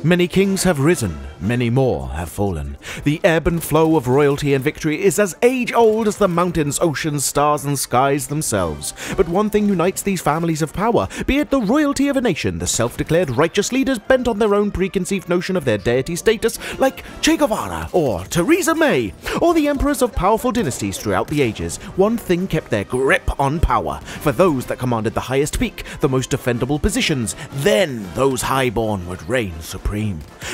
Many kings have risen, many more have fallen. The ebb and flow of royalty and victory is as age-old as the mountains, oceans, stars and skies themselves. But one thing unites these families of power, be it the royalty of a nation, the self-declared righteous leaders bent on their own preconceived notion of their deity status, like Che Guevara or Theresa May, or the emperors of powerful dynasties throughout the ages. One thing kept their grip on power. For those that commanded the highest peak, the most defendable positions, then those highborn would reign supreme.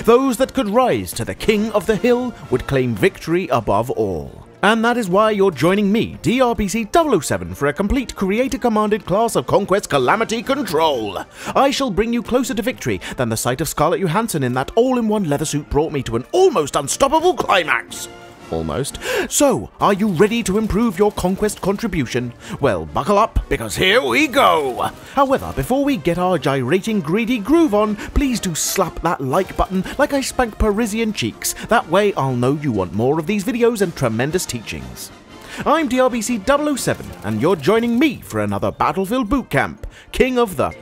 Those that could rise to the king of the hill would claim victory above all. And that is why you're joining me, DRBC 007, for a complete creator-commanded class of Conquest Calamity Control. I shall bring you closer to victory than the sight of Scarlett Johansson in that all-in-one leather suit brought me to an almost unstoppable climax. Almost. So, are you ready to improve your Conquest contribution? Well, buckle up, because here we go! However, before we get our gyrating greedy groove on, please do slap that like button like I spank Parisian cheeks. That way I'll know you want more of these videos and tremendous teachings. I'm DRBC 007, and you're joining me for another Battlefield Bootcamp, King of the...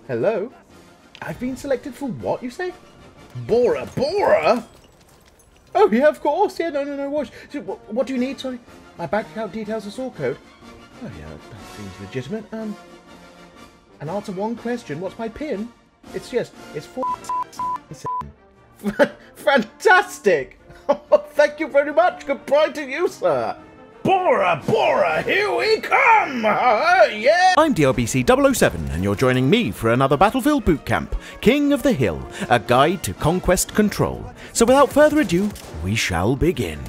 Hello? I've been selected for what, you say? Bora Bora? Oh, yeah, of course. Yeah, no. What do you need, sorry? My bank account details and sort code. Oh, yeah, that seems legitimate. And answer one question. What's my PIN? It's 4... Fantastic! Thank you very much. Good pride to you, sir. Bora Bora, here we come! Yeah! I'm DRBC 007, and you're joining me for another Battlefield Bootcamp, King of the Hill, a guide to Conquest Control. So without further ado, we shall begin.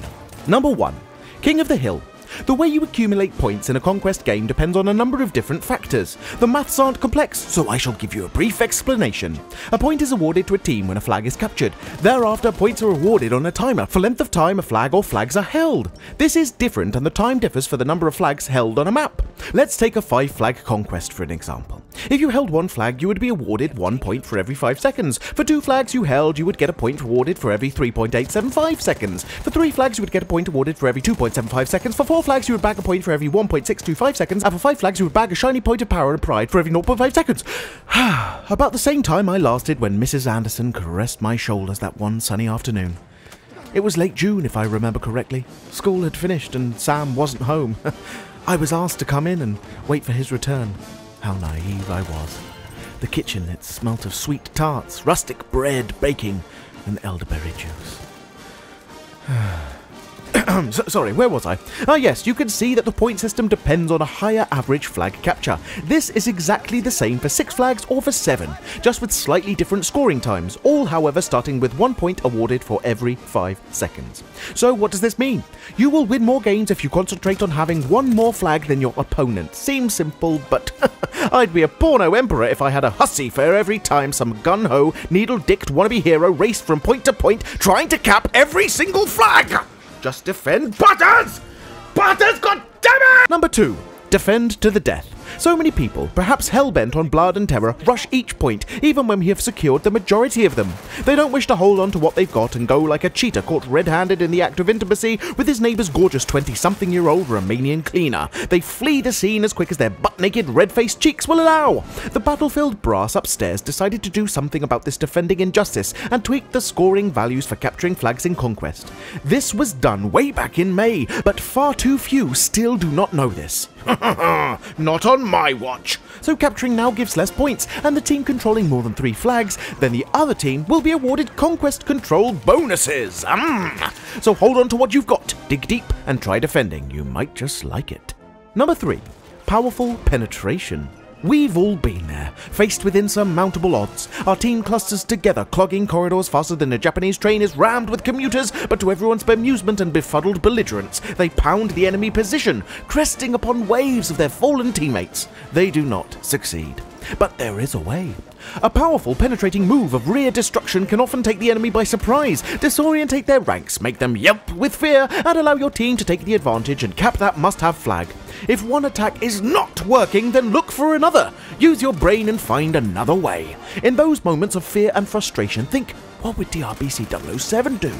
Number 1. King of the Hill. The way you accumulate points in a Conquest game depends on a number of different factors. The maths aren't complex, so I shall give you a brief explanation. A point is awarded to a team when a flag is captured. Thereafter, points are awarded on a timer for length of time a flag or flags are held. This is different, and the time differs for the number of flags held on a map. Let's take a 5-flag conquest for an example. If you held one flag, you would be awarded 1 point for every 5 seconds. For 2 flags you held, you would get a point awarded for every 3.875 seconds. For 3 flags, you would get a point awarded for every 2.75 seconds. For 4 flags, you would bag a point for every 1.625 seconds. And for 5 flags, you would bag a shiny point of power and pride for every 0.5 seconds. About the same time I lasted when Mrs. Anderson caressed my shoulders that one sunny afternoon. It was late June, if I remember correctly. School had finished and Sam wasn't home. I was asked to come in and wait for his return. How naive I was. The kitchen, it smelt of sweet tarts, rustic bread baking, and elderberry juice. Sorry, where was I? Yes, you can see that the point system depends on a higher average flag capture. This is exactly the same for 6 flags or for 7, just with slightly different scoring times, all however starting with 1 point awarded for every 5 seconds. So what does this mean? You will win more games if you concentrate on having 1 more flag than your opponent. Seems simple, but I'd be a porno emperor if I had a hussy for every time some gun-ho, needle-dicked wannabe hero raced from point to point trying to cap every single flag! Just defend Butters! Butters, goddammit! Number 2. Defend to the death. So many people, perhaps hell-bent on blood and terror, rush each point, even when we have secured the majority of them. They don't wish to hold on to what they've got and go like a cheater caught red-handed in the act of intimacy with his neighbour's gorgeous 20-something-year-old Romanian cleaner. They flee the scene as quick as their butt-naked, red-faced cheeks will allow. The Battlefield brass upstairs decided to do something about this defending injustice and tweak the scoring values for capturing flags in Conquest. This was done way back in May, but far too few still do not know this. Not on my watch. So capturing now gives less points, and the team controlling more than 3 flags, then the other team will be awarded Conquest Control bonuses. So hold on to what you've got, dig deep, and try defending. You might just like it. Number 3. Powerful penetration. We've all been there, faced with insurmountable odds. Our team clusters together, clogging corridors faster than a Japanese train is rammed with commuters, but to everyone's bemusement and befuddled belligerence, they pound the enemy position, cresting upon waves of their fallen teammates. They do not succeed. But there is a way. A powerful penetrating move of rear destruction can often take the enemy by surprise, disorientate their ranks, make them yelp with fear, and allow your team to take the advantage and cap that must-have flag. If one attack is not working, then look for another. Use your brain and find another way. In those moments of fear and frustration, think, what would DRBC 007 do?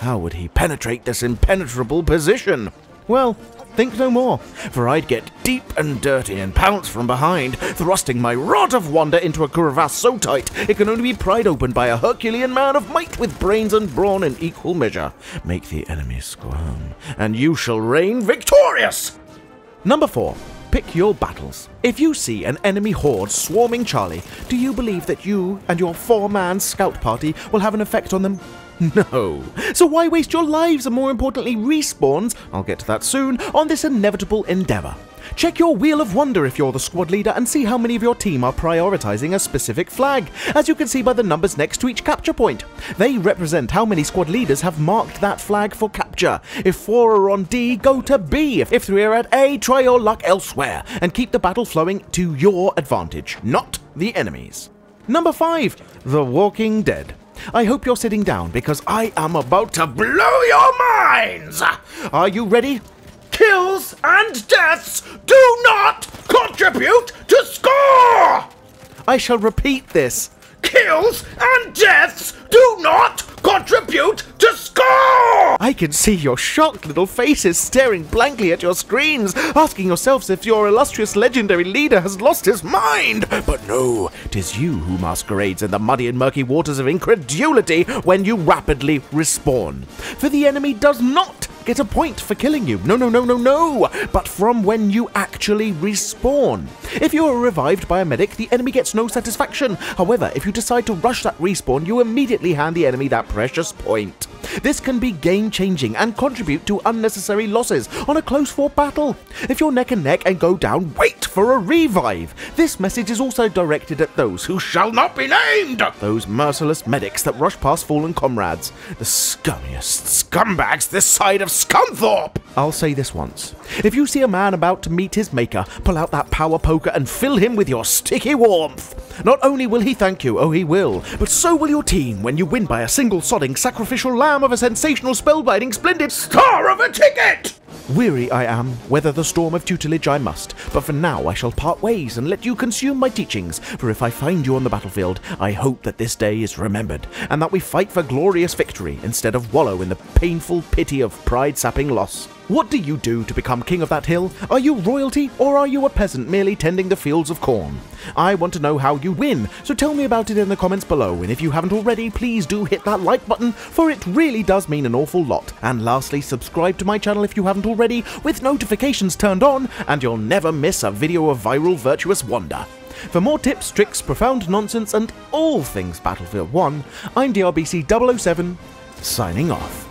How would he penetrate this impenetrable position? Well, think no more, for I'd get deep and dirty and pounce from behind, thrusting my rod of wonder into a crevasse so tight it can only be pried open by a Herculean man of might with brains and brawn in equal measure. Make the enemy squirm, and you shall reign victorious! Number 4. Pick your battles. If you see an enemy horde swarming Charlie, do you believe that you and your 4-man scout party will have an effect on them? No. So why waste your lives and, more importantly, respawns, I'll get to that soon, on this inevitable endeavour? Check your Wheel of Wonder if you're the squad leader and see how many of your team are prioritising a specific flag, as you can see by the numbers next to each capture point. They represent how many squad leaders have marked that flag for capture. If 4 are on D, go to B. If 3 are at A, try your luck elsewhere, and keep the battle flowing to your advantage, not the enemy's. Number 5. The Walking Dead. I hope you're sitting down because I am about to blow your minds! Are you ready? Kills and deaths do not contribute to score! I shall repeat this. Kills and deaths do not contribute to score! I can see your shocked little faces staring blankly at your screens, asking yourselves if your illustrious legendary leader has lost his mind. But no, 'tis you who masquerades in the muddy and murky waters of incredulity when you rapidly respawn. For the enemy does not get a point for killing you. No, but from when you actually respawn. If you are revived by a medic, the enemy gets no satisfaction. However, if you decide to rush that respawn, you immediately hand the enemy that precious point. This can be game-changing and contribute to unnecessary losses on a close-fought battle. If you're neck and neck and go down, wait for a revive. This message is also directed at those who shall not be named! Those merciless medics that rush past fallen comrades. The scummiest scumbags this side of Scunthorpe! I'll say this once. If you see a man about to meet his maker, pull out that power poker and fill him with your sticky warmth. Not only will he thank you, oh he will, but so will your team when you win by a single sodding sacrificial lamb of a sensational spellbinding splendid star of a ticket! Weary I am, weather the storm of tutelage I must, but for now I shall part ways and let you consume my teachings, for if I find you on the battlefield, I hope that this day is remembered, and that we fight for glorious victory instead of wallow in the painful pity of pride-sapping loss. What do you do to become king of that hill? Are you royalty, or are you a peasant merely tending the fields of corn? I want to know how you win, so tell me about it in the comments below, and if you haven't already, please do hit that like button, for it really does mean an awful lot. And lastly, subscribe to my channel if you haven't already, with notifications turned on, and you'll never miss a video of viral virtuous wonder. For more tips, tricks, profound nonsense, and all things Battlefield 1, I'm DRBC007, signing off.